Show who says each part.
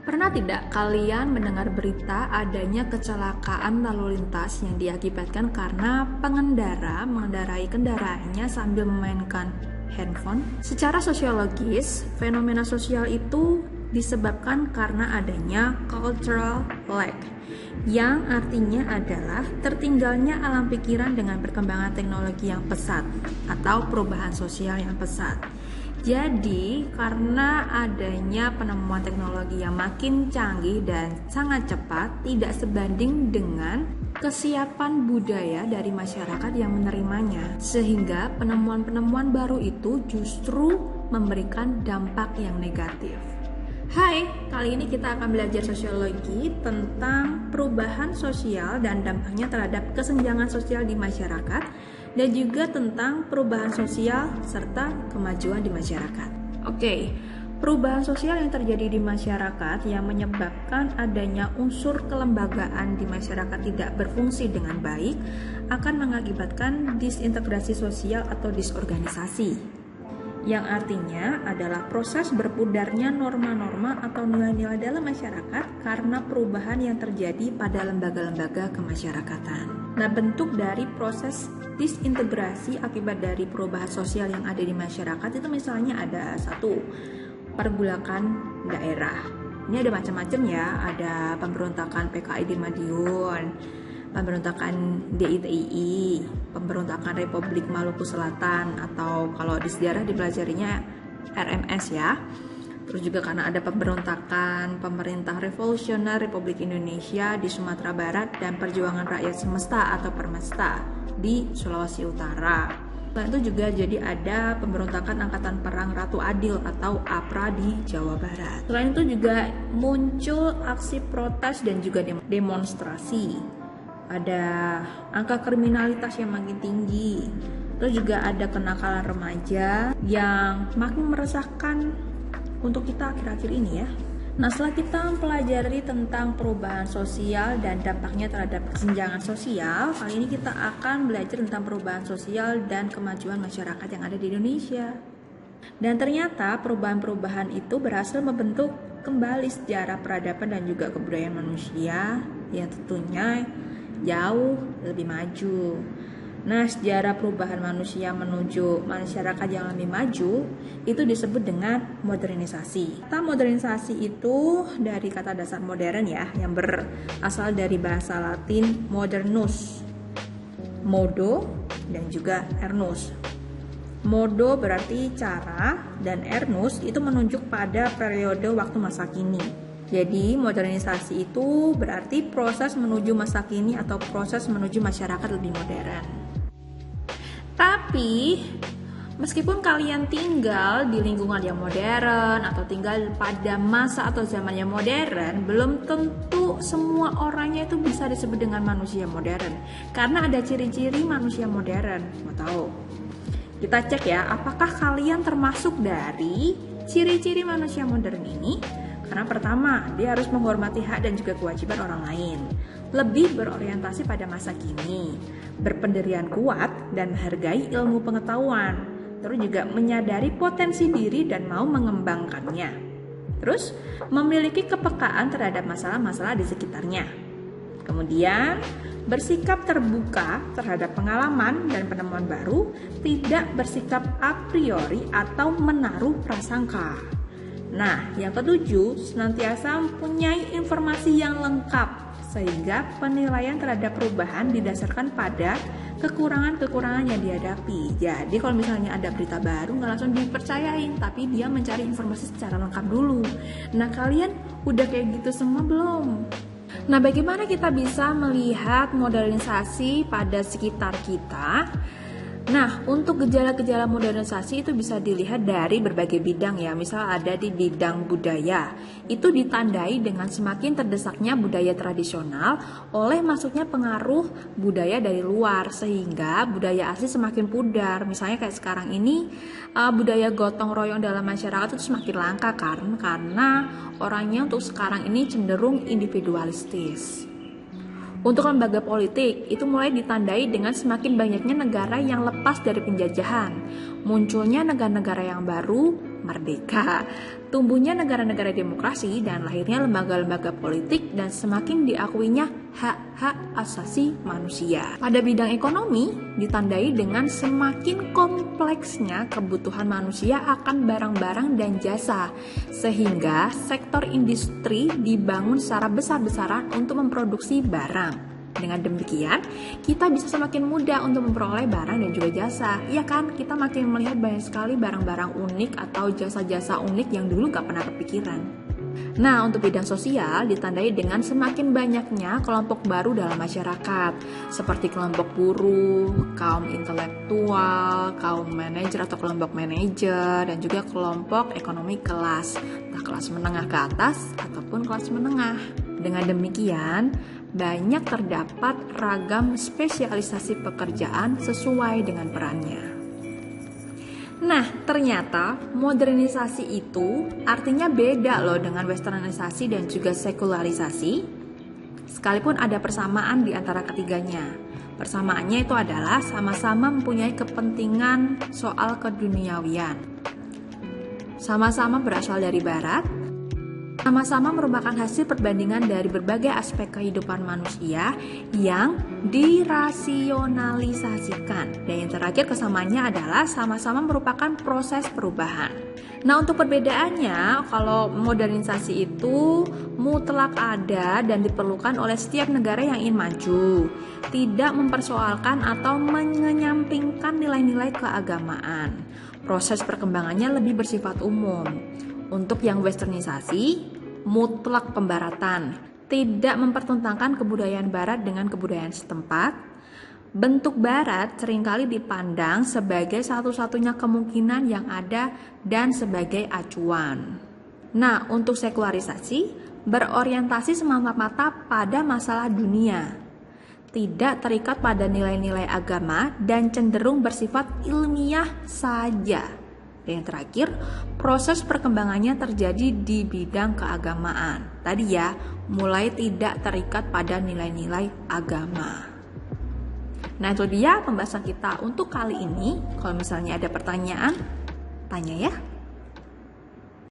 Speaker 1: Pernah tidak kalian mendengar berita adanya kecelakaan lalu lintas yang diakibatkan karena pengendara mengendarai kendaraannya sambil memainkan handphone? Secara sosiologis, fenomena sosial itu disebabkan karena adanya cultural lag, yang artinya adalah tertinggalnya alam pikiran dengan perkembangan teknologi yang pesat atau perubahan sosial yang pesat. Jadi, karena adanya penemuan teknologi yang makin canggih dan sangat cepat, tidak sebanding dengan kesiapan budaya dari masyarakat yang menerimanya, sehingga penemuan-penemuan baru itu justru memberikan dampak yang negatif. Hai, kali ini kita akan belajar sosiologi tentang perubahan sosial dan dampaknya terhadap kesenjangan sosial di masyarakat, dan juga tentang perubahan sosial serta kemajuan di masyarakat. Oke, perubahan sosial yang terjadi di masyarakat yang menyebabkan adanya unsur kelembagaan di masyarakat tidak berfungsi dengan baik akan mengakibatkan disintegrasi sosial atau disorganisasi, yang artinya adalah proses berpudarnya norma-norma atau nilai-nilai dalam masyarakat karena perubahan yang terjadi pada lembaga-lembaga kemasyarakatan. Nah, bentuk dari proses disintegrasi akibat dari perubahan sosial yang ada di masyarakat itu misalnya ada satu, pergulakan daerah. Ini ada macam-macam ya, ada pemberontakan PKI di Madiun, pemberontakan DITII, pemberontakan Republik Maluku Selatan, atau kalau di sejarah dipelajarinya RMS ya. Terus juga karena ada pemberontakan Pemerintah Revolusioner Republik Indonesia di Sumatera Barat dan Perjuangan Rakyat Semesta atau Permesta di Sulawesi Utara. Selain itu juga jadi ada pemberontakan Angkatan Perang Ratu Adil atau APRA di Jawa Barat. Selain itu juga muncul aksi protes dan juga demonstrasi. Ada angka kriminalitas yang makin tinggi. Terus juga ada kenakalan remaja yang makin meresahkan untuk kita akhir-akhir ini ya. Nah, setelah kita mempelajari tentang perubahan sosial dan dampaknya terhadap kesenjangan sosial, kali ini kita akan belajar tentang perubahan sosial dan kemajuan masyarakat yang ada di Indonesia. Dan ternyata perubahan-perubahan itu berhasil membentuk kembali sejarah peradaban dan juga kebudayaan manusia yang tentunya jauh lebih maju. Nah, sejarah perubahan manusia menuju masyarakat yang lebih maju itu disebut dengan modernisasi. Kata modernisasi itu dari kata dasar modern ya, yang berasal dari bahasa Latin modernus, modo dan juga ernus. Modo berarti cara dan ernus itu menunjuk pada periode waktu masa kini. Jadi modernisasi itu berarti proses menuju masa kini atau proses menuju masyarakat lebih modern. Tapi meskipun kalian tinggal di lingkungan yang modern atau tinggal pada masa atau zaman yang modern, belum tentu semua orangnya itu bisa disebut dengan manusia modern. Karena ada ciri-ciri manusia modern. Mau tahu? Kita cek ya, apakah kalian termasuk dari ciri-ciri manusia modern ini? Karena pertama, dia harus menghormati hak dan juga kewajiban orang lain, lebih berorientasi pada masa kini, berpendirian kuat dan menghargai ilmu pengetahuan, terus juga menyadari potensi diri dan mau mengembangkannya. Terus, memiliki kepekaan terhadap masalah-masalah di sekitarnya. Kemudian, bersikap terbuka terhadap pengalaman dan penemuan baru, tidak bersikap a priori atau menaruh prasangka. Nah, yang ketujuh, senantiasa mempunyai informasi yang lengkap sehingga penilaian terhadap perubahan didasarkan pada kekurangan-kekurangan yang dihadapi. Jadi kalau misalnya ada berita baru nggak langsung dipercayain, tapi dia mencari informasi secara lengkap dulu. Nah, kalian udah kayak gitu semua belum? Nah, bagaimana kita bisa melihat modernisasi pada sekitar kita? Nah, untuk gejala-gejala modernisasi itu bisa dilihat dari berbagai bidang ya. Misal ada di bidang budaya, itu ditandai dengan semakin terdesaknya budaya tradisional oleh masuknya pengaruh budaya dari luar, sehingga budaya asli semakin pudar. Misalnya kayak sekarang ini budaya gotong royong dalam masyarakat itu semakin langka karena orangnya untuk sekarang ini cenderung individualistis. Untuk lembaga politik, itu mulai ditandai dengan semakin banyaknya negara yang lepas dari penjajahan, munculnya negara-negara yang baru, merdeka, tumbuhnya negara-negara demokrasi dan lahirnya lembaga-lembaga politik dan semakin diakuinya hak-hak asasi manusia. Pada bidang ekonomi ditandai dengan semakin kompleksnya kebutuhan manusia akan barang-barang dan jasa, sehingga sektor industri dibangun secara besar-besaran untuk memproduksi barang. Dengan demikian, kita bisa semakin mudah untuk memperoleh barang dan juga jasa. Ya kan, kita makin melihat banyak sekali barang-barang unik atau jasa-jasa unik yang dulu gak pernah kepikiran. Nah, untuk bidang sosial ditandai dengan semakin banyaknya kelompok baru dalam masyarakat, seperti kelompok buruh, kaum intelektual, kaum manajer atau kelompok manajer, dan juga kelompok ekonomi kelas, entah kelas menengah ke atas ataupun kelas menengah. Dengan demikian, banyak terdapat ragam spesialisasi pekerjaan sesuai dengan perannya. Nah, ternyata modernisasi itu artinya beda loh dengan westernisasi dan juga sekularisasi, sekalipun ada persamaan di antara ketiganya. Persamaannya itu adalah sama-sama mempunyai kepentingan soal keduniawian. Sama-sama berasal dari barat, sama-sama merupakan hasil perbandingan dari berbagai aspek kehidupan manusia yang dirasionalisasikan. Dan yang terakhir kesamaannya adalah sama-sama merupakan proses perubahan. Nah, untuk perbedaannya, kalau modernisasi itu mutlak ada dan diperlukan oleh setiap negara yang ingin maju, tidak mempersoalkan atau menyampingkan nilai-nilai keagamaan. Proses perkembangannya lebih bersifat umum. Untuk yang westernisasi, mutlak pembaratan, tidak mempertentangkan kebudayaan barat dengan kebudayaan setempat. Bentuk barat seringkali dipandang sebagai satu-satunya kemungkinan yang ada dan sebagai acuan. Nah, untuk sekularisasi, berorientasi semata-mata pada masalah dunia, tidak terikat pada nilai-nilai agama dan cenderung bersifat ilmiah saja. Dan yang terakhir, proses perkembangannya terjadi di bidang keagamaan. Tadi ya, mulai tidak terikat pada nilai-nilai agama. Nah, itu dia pembahasan kita untuk kali ini. Kalau misalnya ada pertanyaan, tanya ya.